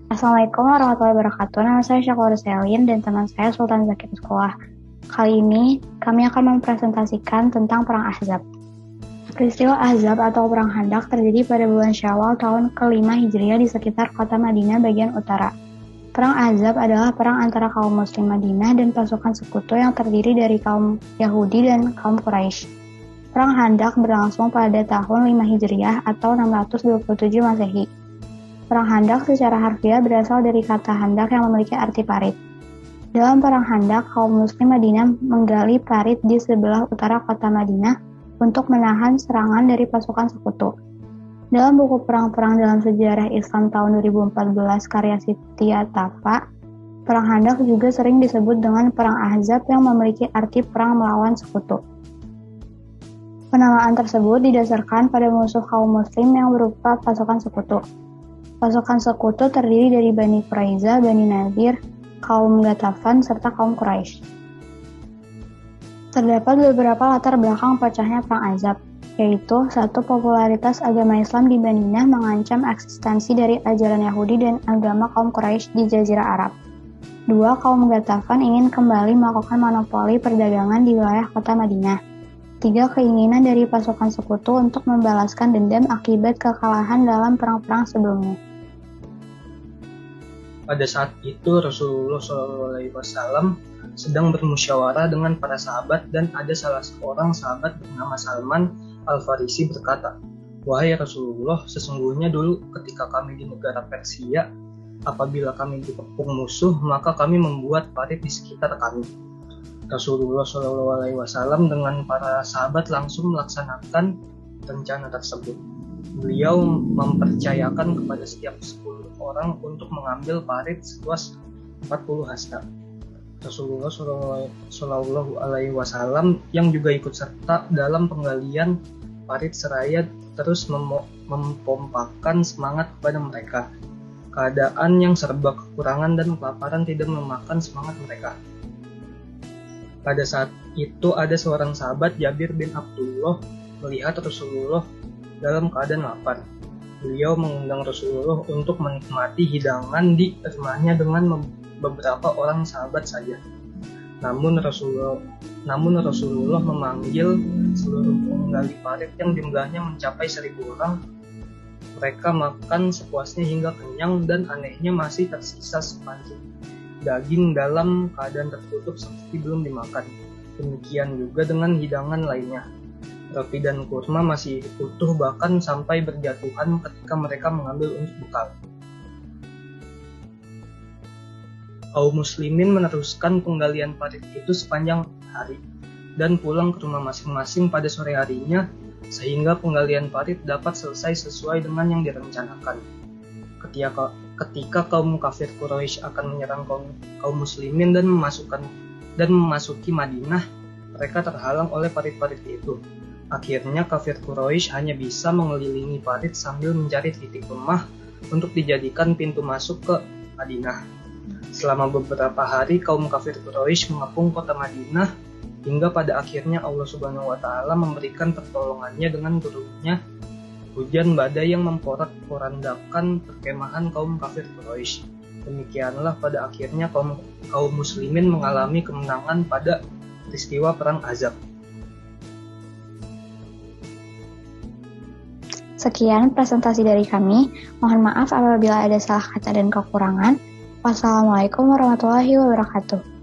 Assalamualaikum warahmatullahi wabarakatuh. Nama saya Syakur Selin dan teman saya Sultan Zakir Sekolah. Kali ini kami akan mempresentasikan tentang Perang Ahzab. Peristiwa Ahzab atau Perang Khandaq terjadi pada bulan Syawal tahun ke-5 Hijriah di sekitar kota Madinah bagian utara. Perang Ahzab adalah perang antara kaum Muslim Madinah dan pasukan sekutu yang terdiri dari kaum Yahudi dan kaum Quraisy. Perang Khandaq berlangsung pada tahun 5 Hijriah atau 627 Masehi. Perang Khandaq secara harfiah berasal dari kata Khandaq yang memiliki arti parit. Dalam Perang Khandaq, kaum Muslim Madinah menggali parit di sebelah utara kota Madinah untuk menahan serangan dari pasukan sekutu. Dalam buku Perang-Perang dalam Sejarah Islam tahun 2014 karya Siti Tafa, Perang Khandaq juga sering disebut dengan Perang Ahzab yang memiliki arti perang melawan sekutu. Penamaan tersebut didasarkan pada musuh kaum Muslim yang berupa pasukan sekutu. Pasukan sekutu terdiri dari Bani Quraiza, Bani Nadir, kaum Ghatafan, serta kaum Quraisy. Terdapat beberapa latar belakang pecahnya Perang Ahzab, yaitu satu, popularitas agama Islam di Madinah mengancam eksistensi dari ajaran Yahudi dan agama kaum Quraisy di Jazirah Arab. Dua, kaum Ghatafan ingin kembali melakukan monopoli perdagangan di wilayah kota Madinah. Tiga, keinginan dari pasukan sekutu untuk membalaskan dendam akibat kekalahan dalam perang-perang sebelumnya. Pada saat itu Rasulullah SAW sedang bermusyawarah dengan para sahabat dan ada salah seorang sahabat bernama Salman Al-Farisi berkata, "Wahai Rasulullah, sesungguhnya dulu ketika kami di negara Persia, apabila kami dikepung musuh, maka kami membuat parit di sekitar kami." Rasulullah SAW dengan para sahabat langsung melaksanakan rencana tersebut. Beliau mempercayakan kepada setiap 10 orang untuk mengambil parit seluas 40 hasta. Rasulullah SAW yang juga ikut serta dalam penggalian parit seraya terus mempompakan semangat kepada mereka. Keadaan yang serba kekurangan dan kelaparan tidak memakan semangat mereka. Pada saat itu ada seorang sahabat, Jabir bin Abdullah, melihat Rasulullah dalam keadaan lapar. Beliau mengundang Rasulullah untuk menikmati hidangan di rumahnya dengan beberapa orang sahabat saja. Namun Rasulullah memanggil seluruh penggali parit yang jumlahnya mencapai 1.000 orang. Mereka makan sepuasnya hingga kenyang dan anehnya masih tersisa sepancing daging dalam keadaan tertutup seperti belum dimakan. Demikian juga dengan hidangan lainnya. Roti dan kurma masih utuh bahkan sampai berjatuhan ketika mereka mengambil untuk bekal. Kaum muslimin meneruskan penggalian parit itu sepanjang hari dan pulang ke rumah masing-masing pada sore harinya sehingga penggalian parit dapat selesai sesuai dengan yang direncanakan. Ketika kaum kafir Quraisy akan menyerang kaum muslimin dan memasuki Madinah, mereka terhalang oleh parit-parit itu. Akhirnya kafir Quraisy hanya bisa mengelilingi parit sambil mencari titik lemah untuk dijadikan pintu masuk ke Madinah. Selama beberapa hari kaum kafir Quraisy mengepung kota Madinah hingga pada akhirnya Allah Subhanahu wa taala memberikan pertolongannya dengan turunnya hujan badai yang memporak-porandakan perkemahan kaum kafir Quraisy. Demikianlah pada akhirnya kaum muslimin mengalami kemenangan pada peristiwa Perang Ahzab. Sekian presentasi dari kami. Mohon maaf apabila ada salah kata dan kekurangan. Wassalamualaikum warahmatullahi wabarakatuh.